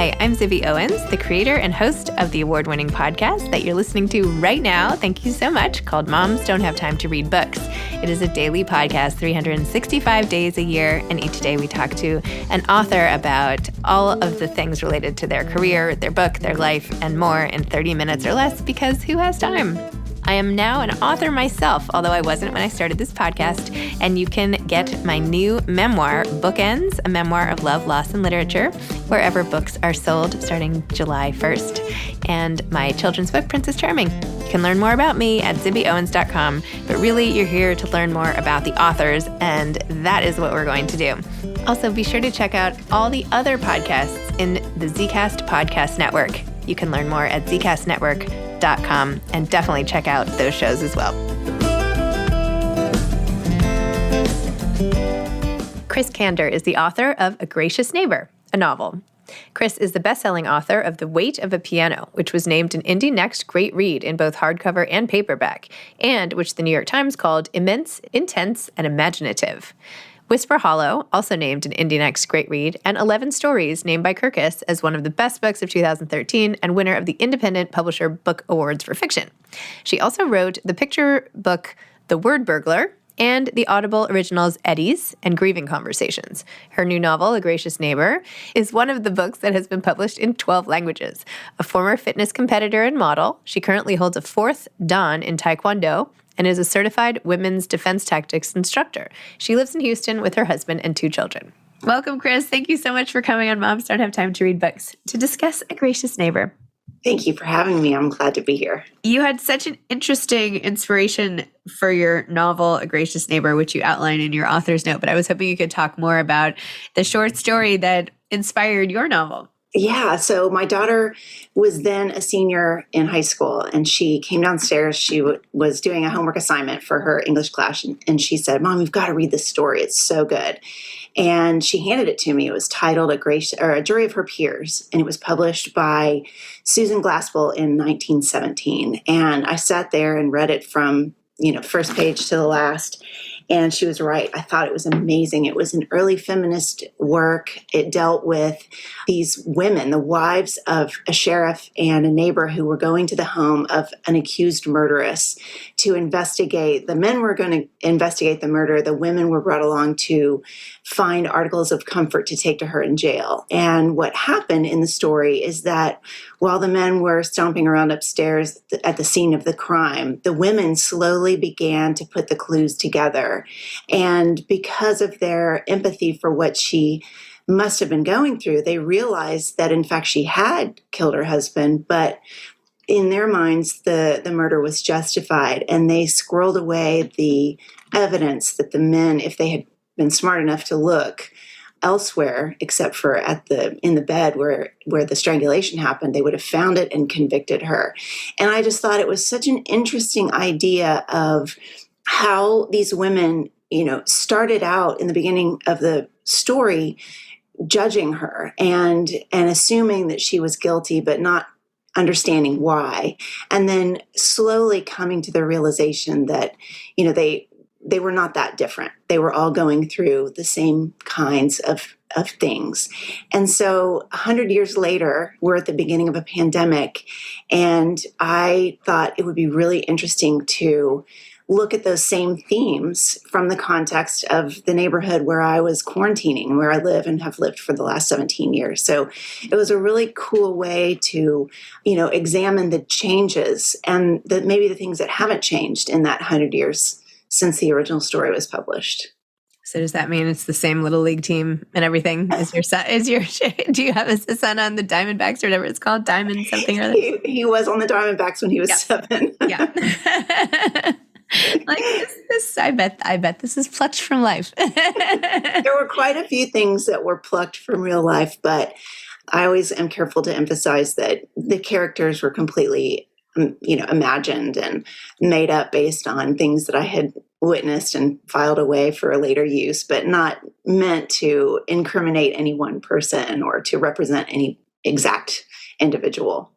Hi, I'm Zibby Owens, the creator and host of the award-winning podcast that you're listening to right now. Thank you so much, called Moms Don't Have Time to Read Books. It is a daily podcast, 365 days a year, and each day we talk to an author about all of the things related to their career, their book, their life, and more in 30 minutes or less, because who has time? I am now an author myself, although I wasn't when I started this podcast, and you can get my new memoir, Bookends, a memoir of love, loss, and literature, wherever books are sold starting July 1st, and my children's book, Princess Charming. You can learn more about me at zibbyowens.com, but really you're here to learn more about the authors, and that is what we're going to do. Also, be sure to check out all the other podcasts in the Zcast Podcast Network. You can learn more at zcastnetwork.com and definitely check out those shows as well. Chris Cander is the author of A Gracious Neighbor, a novel. Chris is the best-selling author of The Weight of a Piano, which was named an Indie Next Great Read in both hardcover and paperback, and which the New York Times called immense, intense, and imaginative. Whisper Hollow, also named an Indie Next Great Read, and 11 Stories, named by Kirkus as one of the best books of 2013 and winner of the Independent Publisher Book Awards for Fiction. She also wrote the picture book The Word Burglar and the Audible originals Eddies and Grieving Conversations. Her new novel, A Gracious Neighbor, is one of the books that has been published in 12 languages. A former fitness competitor and model, she currently holds a 4th Dan in Taekwondo and is a certified women's defense tactics instructor. She lives in Houston with her husband and 2 children. Welcome, Chris. Thank you so much for coming on Moms Don't Have Time to Read Books to discuss A Gracious Neighbor. Thank you for having me. I'm glad to be here. You had such an interesting inspiration for your novel, A Gracious Neighbor, which you outline in your author's note, but I was hoping you could talk more about the short story that inspired your novel. Yeah, so my daughter was then a senior in high school, and she came downstairs. She was doing a homework assignment for her English class, and she said, "Mom, you've got to read this story. It's so good." And she handed it to me. It was titled A Jury of Her Peers, and it was published by Susan Glaspell in 1917. And I sat there and read it from, first page to the last. And she was right. I thought it was amazing. It was an early feminist work. It dealt with these women, the wives of a sheriff and a neighbor who were going to the home of an accused murderess to investigate. The men were going to investigate the murder. The women were brought along to find articles of comfort to take to her in jail. And what happened in the story is that while the men were stomping around upstairs at the scene of the crime, the women slowly began to put the clues together. And because of their empathy for what she must have been going through, they realized that, in fact, she had killed her husband, but in their minds, the murder was justified. And they squirreled away the evidence that the men, if they had been smart enough to look elsewhere, except for in the bed where the strangulation happened, they would have found it and convicted her. And I just thought it was such an interesting idea of how these women, started out in the beginning of the story judging her and assuming that she was guilty, but not understanding why. And then slowly coming to the realization that, they were not that different. They were all going through the same kinds of things. And so 100 years later, we're at the beginning of a pandemic, and I thought it would be really interesting to look at those same themes from the context of the neighborhood where I was quarantining, where I live and have lived for the last 17 years. So it was a really cool way to, examine the changes and maybe the things that haven't changed in that 100 years since the original story was published. So does that mean it's the same little league team and everything as your son? Do you have a son on the Diamondbacks or whatever it's called? Diamond something or other? He was on the Diamondbacks when he was 7. Yeah. Like this, I bet this is plucked from life. There were quite a few things that were plucked from real life, but I always am careful to emphasize that the characters were completely, imagined and made up based on things that I had witnessed and filed away for a later use, but not meant to incriminate any one person or to represent any exact individual.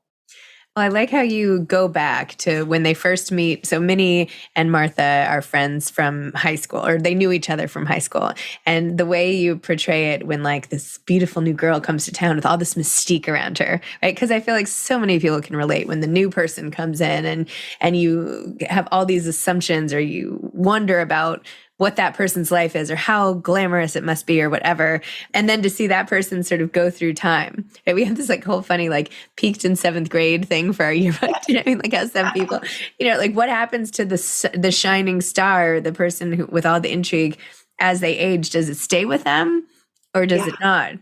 Well, I like how you go back to when they first meet. So Minnie and Martha are friends from high school, or they knew each other from high school. And the way you portray it when like this beautiful new girl comes to town with all this mystique around her, right? Because I feel like so many people can relate when the new person comes in and you have all these assumptions, or you wonder about what that person's life is or how glamorous it must be or whatever. And then to see that person sort of go through time. Right? We have this like whole funny, like peaked in 7th grade thing for our yearbook. You know what I mean? Like how some people, like what happens to the shining star, the person who, with all the intrigue as they age, does it stay with them or does it not?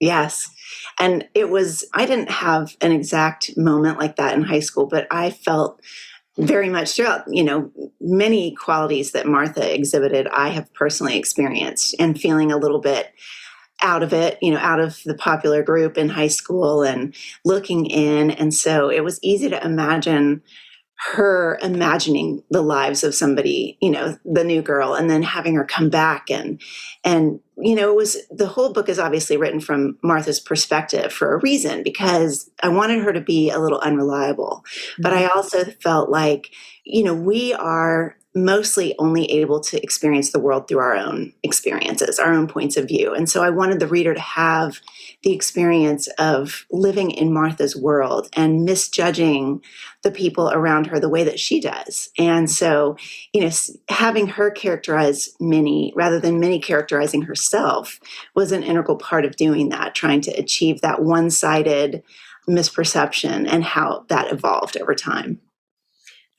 Yes. And I didn't have an exact moment like that in high school, but I felt very much throughout, many qualities that Martha exhibited, I have personally experienced, and feeling a little bit out of it, out of the popular group in high school and looking in. And so it was easy to imagine her imagining the lives of somebody, the new girl, and then having her come back and it was, the whole book is obviously written from Martha's perspective for a reason, because I wanted her to be a little unreliable. But I also felt like, we are mostly only able to experience the world through our own experiences, our own points of view. And so I wanted the reader to have the experience of living in Martha's world and misjudging the people around her the way that she does. And so, having her characterize Minnie rather than Minnie characterizing herself was an integral part of doing that, trying to achieve that one-sided misperception and how that evolved over time.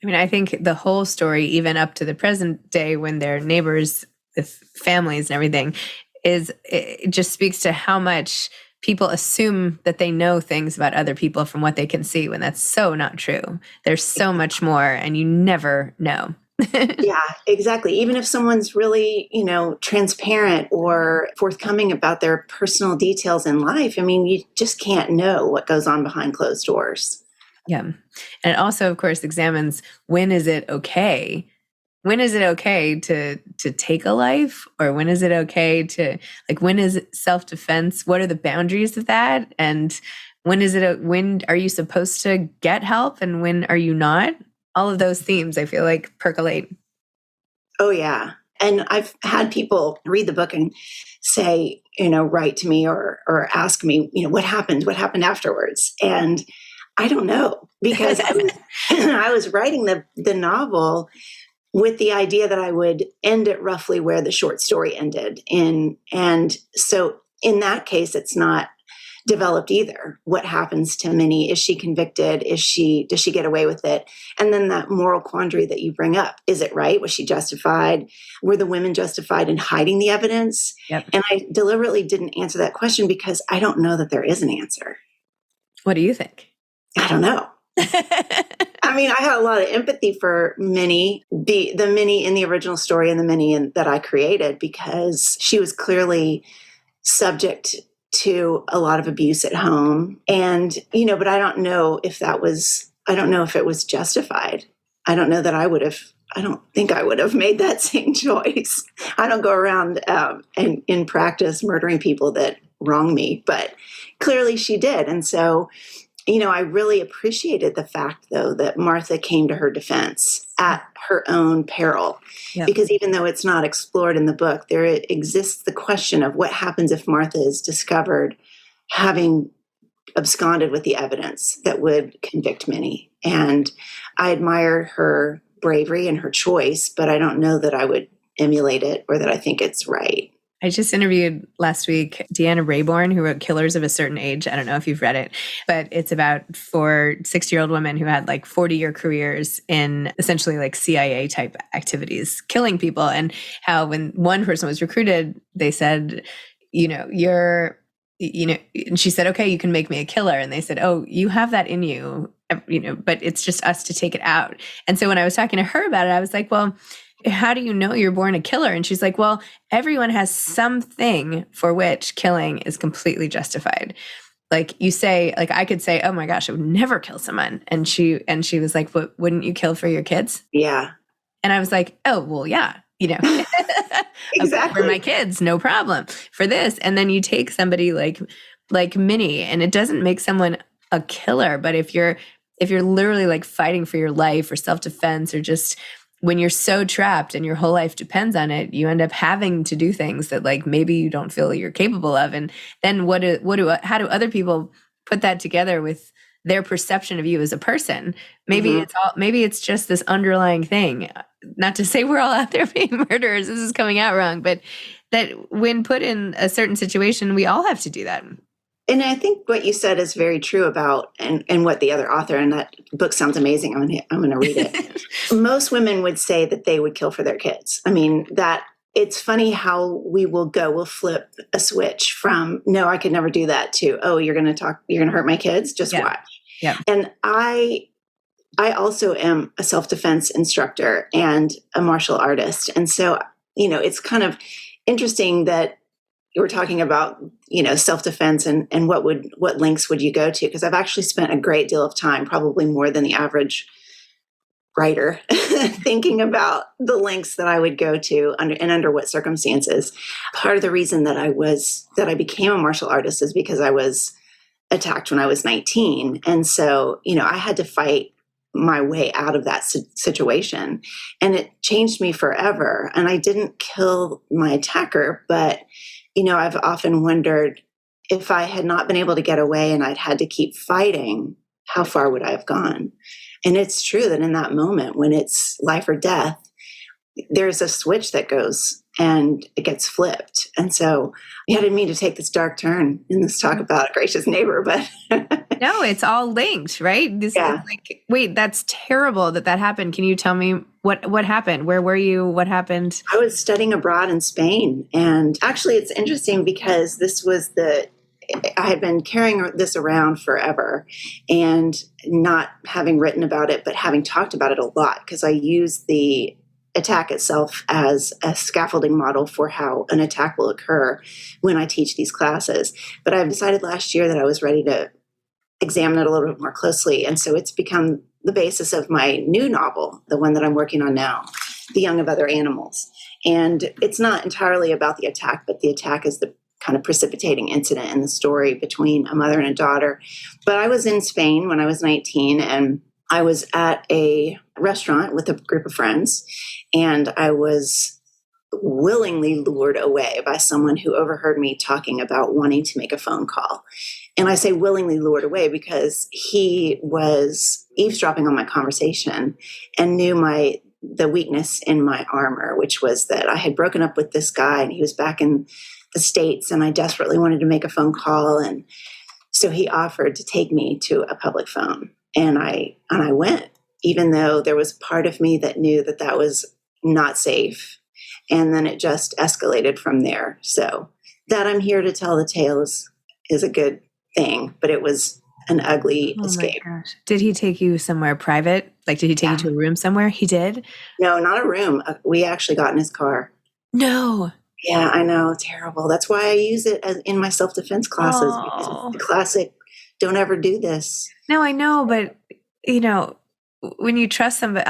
I mean, I think the whole story, even up to the present day when they're neighbors with families and everything, it just speaks to how much people assume that they know things about other people from what they can see, when that's so not true. There's so much more, and you never know. Yeah, exactly. Even if someone's really, transparent or forthcoming about their personal details in life, I mean, you just can't know what goes on behind closed doors. Yeah. And it also, of course, examines when is it okay? When is it okay to take a life? Or when is it okay to, like, when is it self-defense? What are the boundaries of that? And when are you supposed to get help and when are you not? All of those themes, I feel like, percolate. Oh, yeah. And I've had people read the book and say, write to me or ask me, what happened afterwards? And I don't know, because I was writing the novel with the idea that I would end it roughly where the short story ended. And so in that case, it's not developed either. What happens to Minnie? Is she convicted? Does she get away with it? And then that moral quandary that you bring up, is it right? Was she justified? Were the women justified in hiding the evidence? Yep. And I deliberately didn't answer that question because I don't know that there is an answer. What do you think? I don't know. I mean, I had a lot of empathy for Minnie, the Minnie in the original story and the Minnie that I created, because she was clearly subject to a lot of abuse at home. And, but I don't know if it was justified. I don't think I would have made that same choice. I don't go around and in practice murdering people that wrong me, but clearly she did. And so, I really appreciated the fact, though, that Martha came to her defense at her own peril. Yep. Because even though it's not explored in the book, there exists the question of what happens if Martha is discovered having absconded with the evidence that would convict Minnie. And I admire her bravery and her choice, but I don't know that I would emulate it or that I think it's right. I just interviewed last week Deanna Raybourn, who wrote Killers of a Certain Age. I don't know if you've read it, but it's about 4 60-year-old women who had like 40-year careers in essentially like CIA type activities, killing people. And how when one person was recruited, they said, and she said, okay, you can make me a killer. And they said, oh, you have that in you, but it's just us to take it out. And so when I was talking to her about it, I was like, well, how do you know you're born a killer? And she's like, well, everyone has something for which killing is completely justified. Like you say, like I could say, oh my gosh, I would never kill someone. And she was like, but wouldn't you kill for your kids? Yeah. And I was like, oh, well, yeah, Exactly. For my kids, no problem. For this. And then you take somebody like Minnie, and it doesn't make someone a killer, but if you're if you're literally like fighting for your life or self-defense, or just when you're so trapped and your whole life depends on it, you end up having to do things that like maybe you don't feel you're capable of. And then how do other people put that together with their perception of you as a person? Maybe maybe it's just this underlying thing. Not to say we're all out there being murderers. This is coming out wrong, but that when put in a certain situation, we all have to do that. And I think what you said is very true about, and what the other author, and that book sounds amazing. I'm going to read it. Most women would say that they would kill for their kids. I mean, that it's funny how we'll flip a switch from, no, I could never do that, to, oh, you're going to hurt my kids. Just watch. Yeah. And I also am a self-defense instructor and a martial artist. And so, it's kind of interesting that you were talking about, self-defense and what links would you go to? Because I've actually spent a great deal of time, probably more than the average writer, thinking about the links that I would go to under what circumstances. Part of the reason that I became a martial artist is because I was attacked when I was 19. And so, I had to fight my way out of that situation, and it changed me forever. And I didn't kill my attacker, but I've often wondered, if I had not been able to get away and I'd had to keep fighting, how far would I have gone? And it's true that in that moment when it's life or death, there's a switch that goes and it gets flipped. And so I didn't mean to take this dark turn in this talk about a gracious neighbor, but no, it's all linked, right? This is like, wait, that's terrible that happened. Can you tell me what happened? Where were you? What happened? I was studying abroad in Spain. And actually it's interesting because I had been carrying this around forever and not having written about it, but having talked about it a lot, because I use the attack itself as a scaffolding model for how an attack will occur when I teach these classes. But I've decided last year that I was ready to examine it a little bit more closely. And so it's become the basis of my new novel, the one that I'm working on now, The Young of Other Animals. And it's not entirely about the attack, but the attack is the kind of precipitating incident in the story between a mother and a daughter. But I was in Spain when I was 19, and I was at a restaurant with a group of friends, and I was willingly lured away by someone who overheard me talking about wanting to make a phone call. And I say willingly lured away because he was eavesdropping on my conversation and knew the weakness in my armor, which was that I had broken up with this guy and he was back in the States, and I desperately wanted to make a phone call. And so he offered to take me to a public phone. And I went, even though there was part of me that knew that was not safe. And then it just escalated from there. So that I'm here to tell the tale is a good thing, but it was an ugly escape. My gosh. Did he take you somewhere private? Like, did he take you to a room somewhere? He did? No, not a room. We actually got in his car. No. Yeah, I know. Terrible. That's why I use it in my self-defense classes, because it's the classic, don't ever do this. No, I know, but when you trust somebody,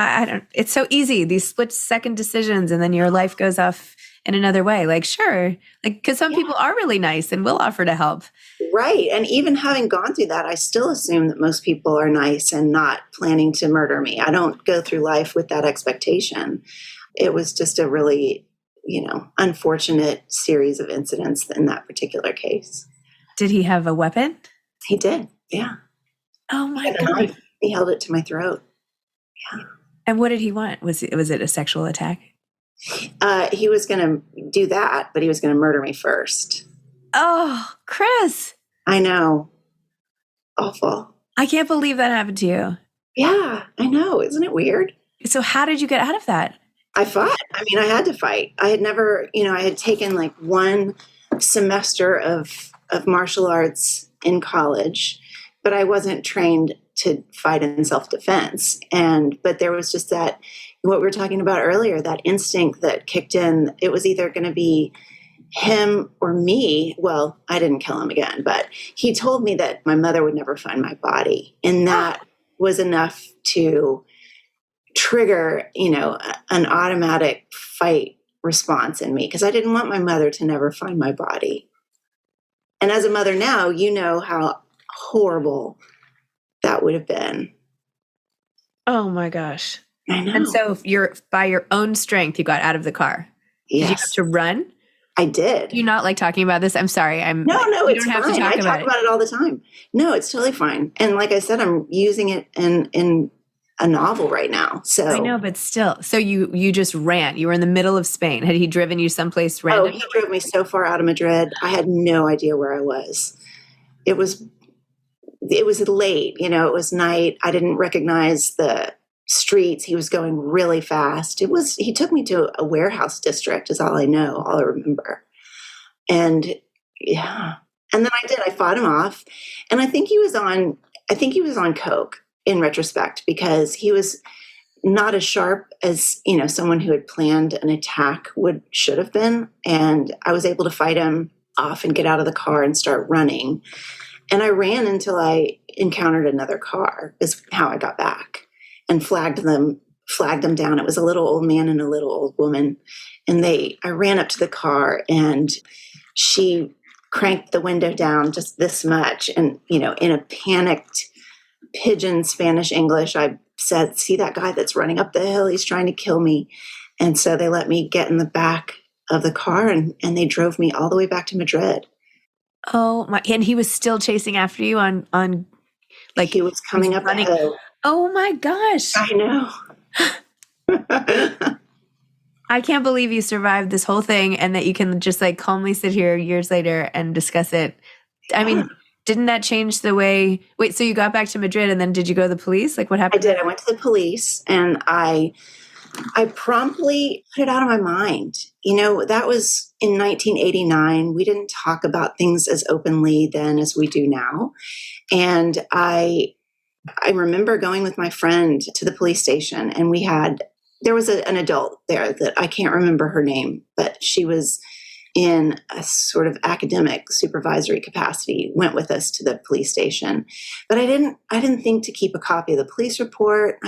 it's so easy, these split-second decisions, and then your life goes off in another way. Like, sure, like, because some people are really nice and will offer to help. Right. And even having gone through that, I still assume that most people are nice and not planning to murder me. I don't go through life with that expectation. It was just a really, unfortunate series of incidents in that particular case. Did he have a weapon? He did. Yeah. Oh my God. He held it to my throat. Yeah. And what did he want? Was it a sexual attack? He was going to do that, but he was going to murder me first. Oh, Chris. I know. Awful. I can't believe that happened to you. Yeah, I know. Isn't it weird? So how did you get out of that? I fought. I mean, I had to fight. I had never, I had taken like one semester of martial arts in college, but I wasn't trained to fight in self-defense. But there was just that, what we were talking about earlier, that instinct that kicked in. It was either going to be him or me. Well, I didn't kill him again, but he told me that my mother would never find my body. And that was enough to trigger, an automatic fight response in me, because I didn't want my mother to never find my body. And as a mother now, you know how horrible that would have been. Oh my gosh. I know. And so by your own strength, you got out of the car. Did you have to run? I did. Do you not like talking about this? I'm sorry. No, we it's don't have fine. to talk I about talk about it all the time. No, it's totally fine. And like I said, I'm using it in a novel right now. So I know, but still. So you just ran. You were in the middle of Spain. Had he driven you someplace random? Oh, he drove me so far out of Madrid. I had no idea where I was. It was late, it was night. I didn't recognize the streets. He was going really fast. He took me to a warehouse district is all I remember. And yeah. And then I fought him off. And I think he was on coke in retrospect, because he was not as sharp as, someone who had planned an attack should have been. And I was able to fight him off and get out of the car and start running. And I ran until I encountered another car, is how I got back, and flagged them down. It was a little old man and a little old woman. And I ran up to the car, and she cranked the window down just this much. And, in a panicked pigeon Spanish English, I said, "See that guy that's running up the hill? He's trying to kill me." And so they let me get in the back of the car, and they drove me all the way back to Madrid. Oh my! And he was still chasing after you on like he was coming up the hill. Oh my gosh! I know. I can't believe you survived this whole thing, and that you can just like calmly sit here years later and discuss it. I mean, didn't that change the way? Wait, so you got back to Madrid, and then did you go to the police? Like, what happened? I did. I went to the police, and I promptly put it out of my mind. That was in 1989. We didn't talk about things as openly then as we do now. And I remember going with my friend to the police station, and there was an adult there that I can't remember her name, but she was in a sort of academic supervisory capacity, went with us to the police station. But I didn't think to keep a copy of the police report.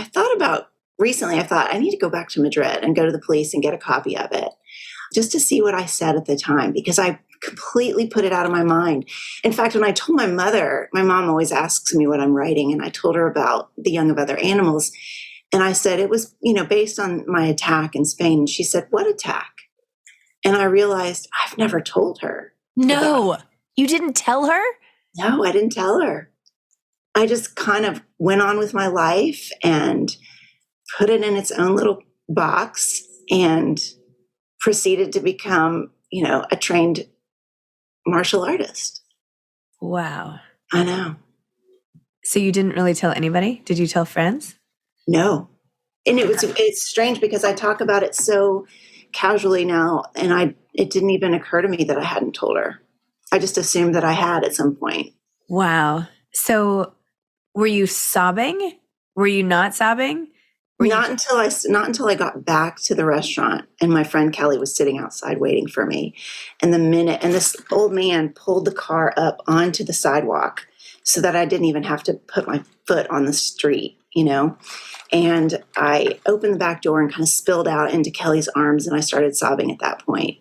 Recently, I thought I need to go back to Madrid and go to the police and get a copy of it, just to see what I said at the time, because I completely put it out of my mind. In fact, when I told my mom always asks me what I'm writing, and I told her about The Young of Other Animals. And I said, it was, based on my attack in Spain. And she said, "What attack?" And I realized I've never told her. No, you didn't tell her? No, I didn't tell her. I just kind of went on with my life and put it in its own little box and proceeded to become, a trained martial artist. Wow. I know. So you didn't really tell anybody? Did you tell friends? No. And it's strange because I talk about it so casually now, and it didn't even occur to me that I hadn't told her. I just assumed that I had at some point. Wow. So were you sobbing? Were you not sobbing? Not until I got back to the restaurant, and my friend Kelly was sitting outside waiting for me. And this old man pulled the car up onto the sidewalk so that I didn't even have to put my foot on the street, And I opened the back door and kind of spilled out into Kelly's arms, and I started sobbing at that point.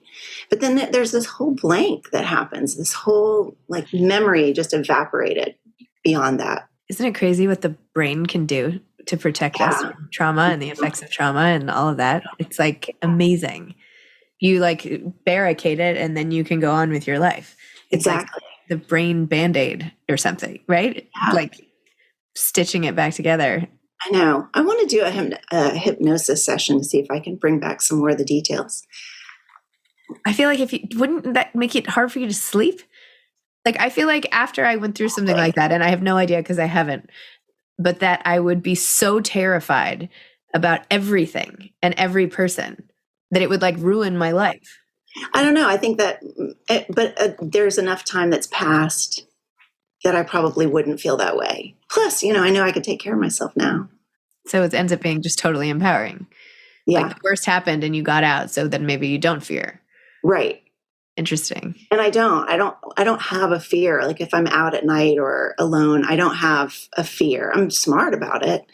But then there's this whole blank that happens. This whole memory just evaporated beyond that. Isn't it crazy what the brain can do to protect us from trauma and the effects of trauma and all of that? It's amazing. You barricade it, and then you can go on with your life. It's exactly. The brain Band-Aid or something, right? Yeah. Stitching it back together. I know. I want to do a hypnosis session to see if I can bring back some more of the details. I feel wouldn't that make it hard for you to sleep? I feel like after I went through something like that, and I have no idea because I haven't, but that I would be so terrified about everything and every person that it would ruin my life. I don't know. I think that, there's enough time that's passed that I probably wouldn't feel that way. Plus, I know I could take care of myself now. So it ends up being just totally empowering. Yeah. The worst happened and you got out, so then maybe you don't fear. Right. Interesting. And I don't have a fear. If I'm out at night or alone, I don't have a fear. I'm smart about it,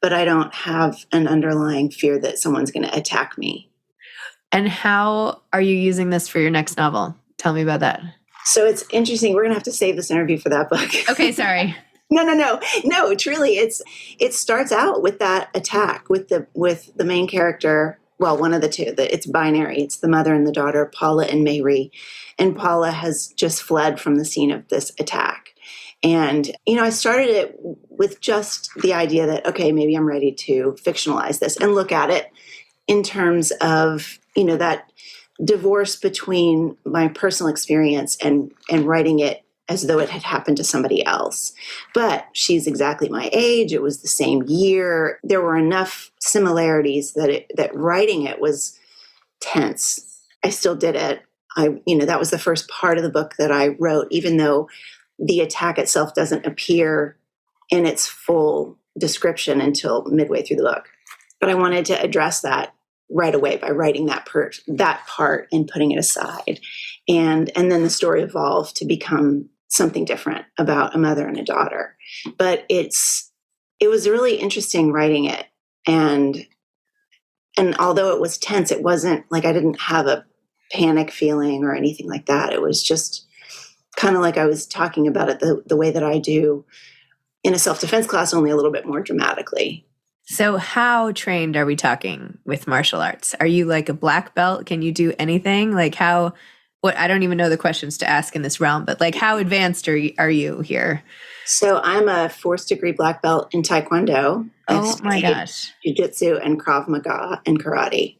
but I don't have an underlying fear that someone's going to attack me. And how are you using this for your next novel? Tell me about that. So it's interesting. We're going to have to save this interview for that book. Okay, sorry. No, truly, it starts out with that attack with the main character. Well, one of the two. It's binary. It's the mother and the daughter, Paula and Mary, and Paula has just fled from the scene of this attack. And I started it with just the idea that, okay, maybe I'm ready to fictionalize this and look at it in terms of that divorce between my personal experience and writing it as though it had happened to somebody else. But she's exactly my age. It was the same year. There were enough similarities that writing it was tense. I still did it. That was the first part of the book that I wrote, even though the attack itself doesn't appear in its full description until midway through the book. But I wanted to address that right away by writing that part and putting it aside. And then the story evolved to become something different about a mother and a daughter. But it was really interesting writing it. And although it was tense, it wasn't like I didn't have a panic feeling or anything like that. It was just kind of like I was talking about it the way that I do in a self-defense class, only a little bit more dramatically. So how trained are we talking with martial arts? Are you like a black belt? Can you do anything? Like I don't even know the questions to ask in this realm, but like how advanced are you here? So I'm a 4th degree black belt in Taekwondo. Oh my gosh. Jiu-jitsu and Krav Maga and karate.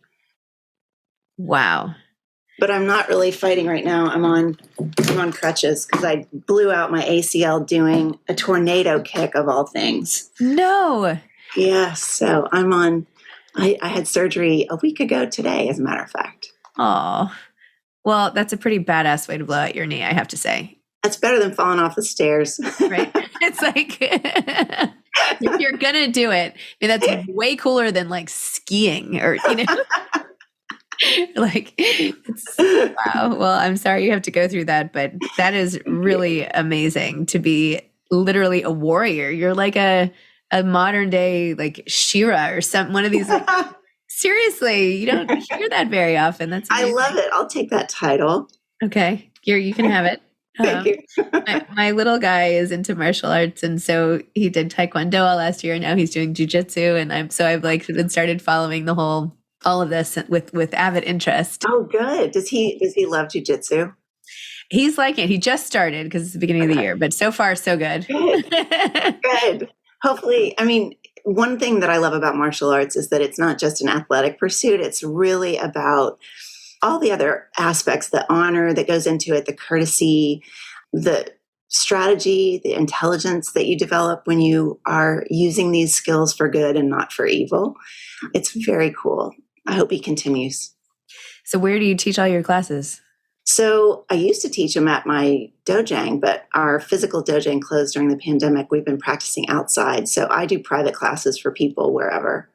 Wow. But I'm not really fighting right now. I'm on crutches because I blew out my ACL doing a tornado kick of all things. No. Yes. So I had surgery a week ago today, as a matter of fact. Oh. Well, that's a pretty badass way to blow out your knee, I have to say. That's better than falling off the stairs. Right? It's like, if you're going to do it, that's way cooler than like skiing or, like, wow. Well, I'm sorry you have to go through that, but that is really amazing to be literally a warrior. You're like a modern day, like Shira or one of these, like, seriously, you don't hear that very often. That's amazing. I love it. I'll take that title. Okay. You can have it. Thank you. my little guy is into martial arts, and so he did Taekwondo last year, and now he's doing jiu-jitsu, and I've like been started following all of this with avid interest. Oh, good. Does he love jiu-jitsu? He's liking it. He just started because it's the beginning of the year, but so far so good. Good. Hopefully, one thing that I love about martial arts is that it's not just an athletic pursuit. It's really about all the other aspects, the honor that goes into it, the courtesy, the strategy, the intelligence that you develop when you are using these skills for good and not for evil. It's very cool. I hope he continues. So where do you teach all your classes? So I used to teach them at my dojang, but our physical dojang closed during the pandemic. We've been practicing outside. So I do private classes for people wherever.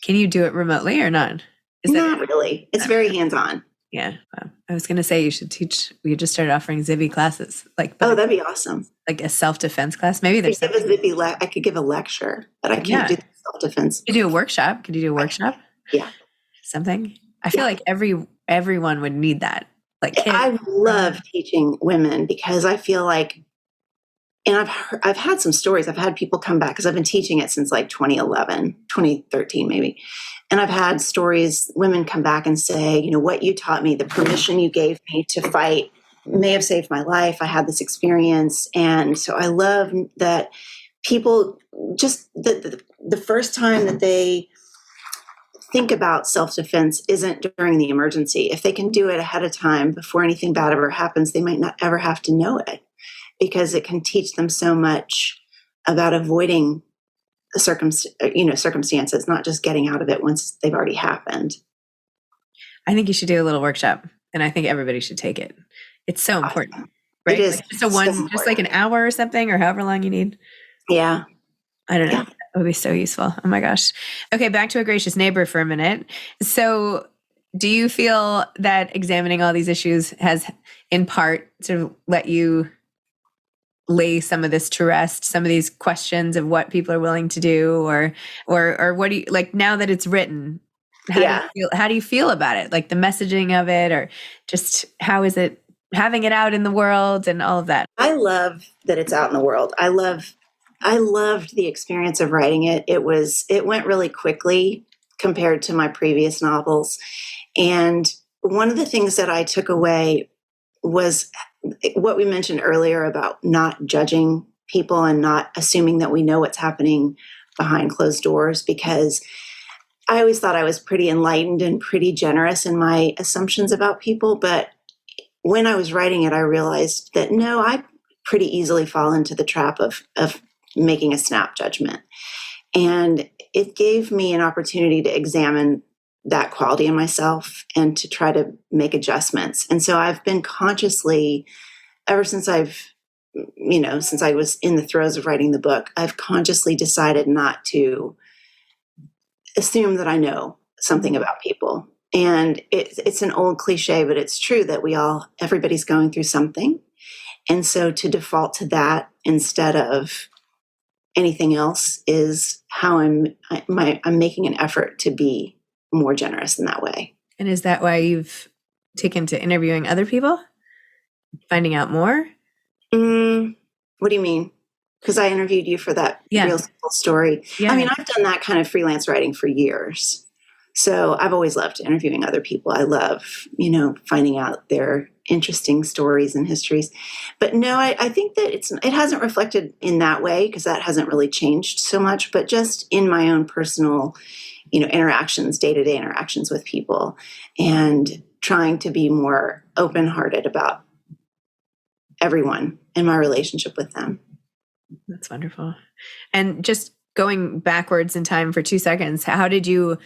Can you do it remotely or not? Not really. It's very hands-on. Yeah. Wow. I was going to say you should teach. We just started offering Zibby classes. That'd be awesome. Like a self-defense class. Maybe there's I could give a lecture, but I can't do self-defense. Could you do a workshop? Could you do a workshop? Yeah. Something. I feel like everyone would need that. Like kids. I love teaching women because I feel like, and I've had some stories. I've had people come back because I've been teaching it since like 2013 maybe. And I've had stories, women come back and say, what you taught me, the permission you gave me to fight may have saved my life. I had this experience. And so I love that people just, the first time that they think about self-defense isn't during the emergency. If they can do it ahead of time before anything bad ever happens, they might not ever have to know it because it can teach them so much about avoiding circumstances, not just getting out of it once they've already happened. I think you should do a little workshop, and I think everybody should take it. It's so important, right? It is. Like just like an hour or something, or however long you need. Yeah. I don't know. That would be so useful. Oh my gosh. Okay, back to A Gracious Neighbor for a minute. So do you feel that examining all these issues has in part sort of let you lay some of this to rest, some of these questions of what people are willing to do, or what do you like now that it's written? How do you feel about it? Like the messaging of it, or just how is it having it out in the world and all of that? I love that it's out in the world. I love I loved the experience of writing it. It went really quickly compared to my previous novels. And one of the things that I took away was what we mentioned earlier about not judging people and not assuming that we know what's happening behind closed doors, because I always thought I was pretty enlightened and pretty generous in my assumptions about people. But when I was writing it, I realized that no, I pretty easily fall into the trap of making a snap judgment. And it gave me an opportunity to examine that quality in myself and to try to make adjustments. And so I've been consciously, ever since since I was in the throes of writing the book, I've consciously decided not to assume that I know something about people. And it's an old cliche, but it's true that everybody's going through something. And so to default to that instead of anything else is how I'm making an effort to be more generous in that way. And is that why you've taken to interviewing other people? Finding out more? What do you mean? Because I interviewed you for that Real Simple Story. Yeah. I mean, I've done that kind of freelance writing for years. So I've always loved interviewing other people. I love, finding out their interesting stories and histories. But no, I think that it hasn't reflected in that way because that hasn't really changed so much, but just in my own personal, interactions, day-to-day interactions with people, and trying to be more open-hearted about everyone and my relationship with them. That's wonderful. And just going backwards in time for 2 seconds, how did you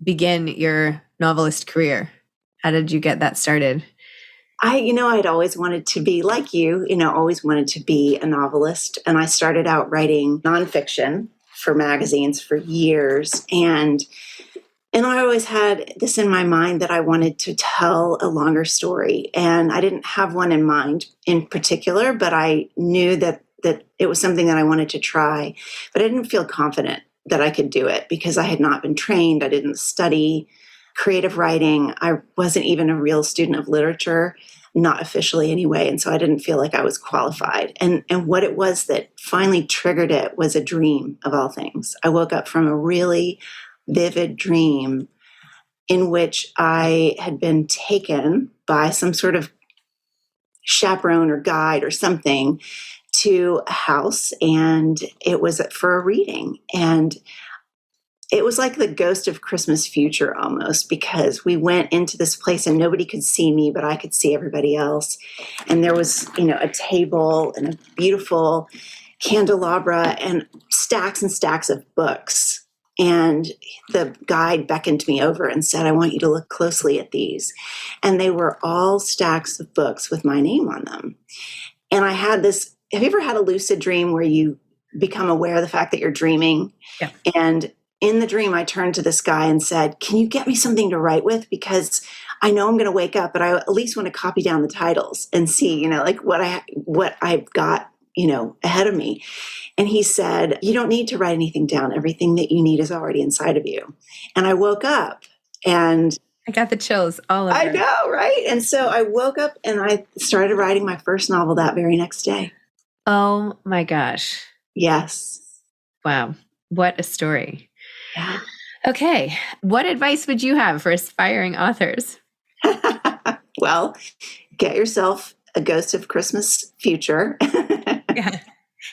begin your novelist career? How did you get that started? I'd always wanted to be like you, always wanted to be a novelist. And I started out writing nonfiction for magazines for years. And I always had this in my mind that I wanted to tell a longer story. And I didn't have one in mind in particular, but I knew that it was something that I wanted to try. But I didn't feel confident that I could do it because I had not been trained. I didn't study creative writing. I wasn't even a real student of literature, not officially anyway. And so I didn't feel like I was qualified. And what it was that finally triggered it was a dream of all things. I woke up from a really vivid dream in which I had been taken by some sort of chaperone or guide or something to a house, and it was for a reading. And it was like the ghost of Christmas future almost, because we went into this place and nobody could see me, but I could see everybody else. And there was, a table and a beautiful candelabra and stacks of books. And the guide beckoned me over and said, I want you to look closely at these. And they were all stacks of books with my name on them. And I had this, have you ever had a lucid dream where you become aware of the fact that you're dreaming? Yeah. And in the dream, I turned to this guy and said, can you get me something to write with? Because I know I'm going to wake up, but I at least want to copy down the titles and see, what I've got, ahead of me. And he said, you don't need to write anything down. Everything that you need is already inside of you. And I woke up and I got the chills all over. I know, right? And so I woke up and I started writing my first novel that very next day. Oh my gosh. Yes. Wow. What a story. Yeah. Okay. What advice would you have for aspiring authors? Well, get yourself a Ghost of Christmas future. Yeah.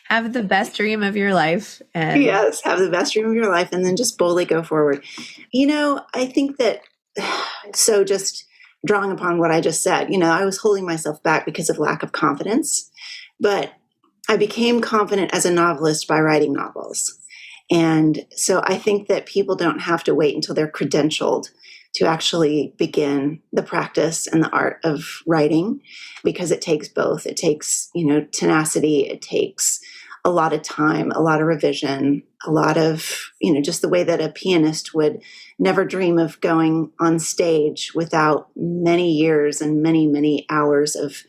Have the best dream of your life. And yes, have the best dream of your life and then just boldly go forward. I think that, so just drawing upon what I just said, I was holding myself back because of lack of confidence, but I became confident as a novelist by writing novels. And so I think that people don't have to wait until they're credentialed to actually begin the practice and the art of writing, because it takes both. It takes, tenacity. It takes a lot of time, a lot of revision, a lot of, just the way that a pianist would never dream of going on stage without many years and many, many hours of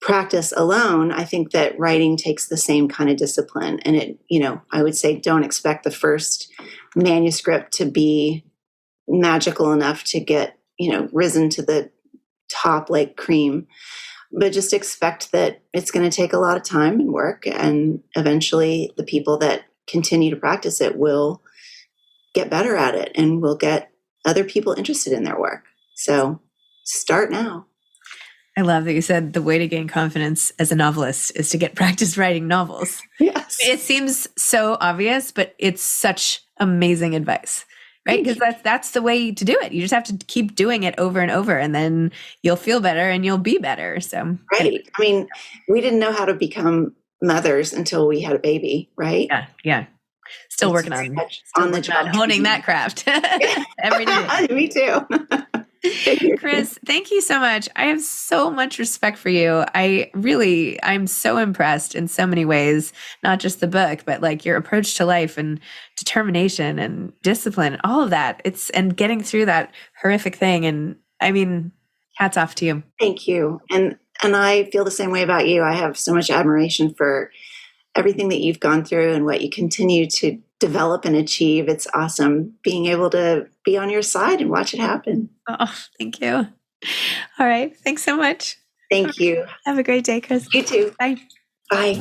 practice alone. I think that writing takes the same kind of discipline. And it, I would say don't expect the first manuscript to be magical enough to get, risen to the top like cream. but just expect that it's going to take a lot of time and work. And eventually the people that continue to practice it will get better at it and will get other people interested in their work. So start now. I love that you said the way to gain confidence as a novelist is to get practice writing novels. Yes. It seems so obvious, but it's such amazing advice, right? Because that's the way to do it. You just have to keep doing it over and over, and then you'll feel better and you'll be better. So, right. I mean, we didn't know how to become mothers until we had a baby, right? Yeah. Still working on the job, honing that craft every day. Me too. Chris, thank you so much. I have so much respect for you. I'm so impressed in so many ways, not just the book, but like your approach to life and determination and discipline, all of that. And getting through that horrific thing. And I mean, hats off to you. Thank you. And I feel the same way about you. I have so much admiration for everything that you've gone through and what you continue to develop and achieve. It's awesome being able to be on your side and watch it happen. Oh, thank you. All right. Thanks so much. Thank you. Have a great day, Chris. You too. Bye. Bye.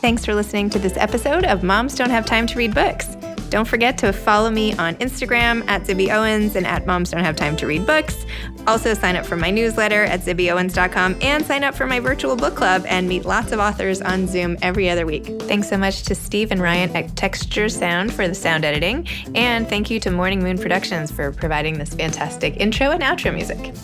Thanks for listening to this episode of Moms Don't Have Time to Read Books. Don't forget to follow me on Instagram at Zibby Owens and at Moms Don't Have Time to Read Books. Also sign up for my newsletter at zibbyowens.com and sign up for my virtual book club and meet lots of authors on Zoom every other week. Thanks so much to Steve and Ryan at Texture Sound for the sound editing. And thank you to Morning Moon Productions for providing this fantastic intro and outro music.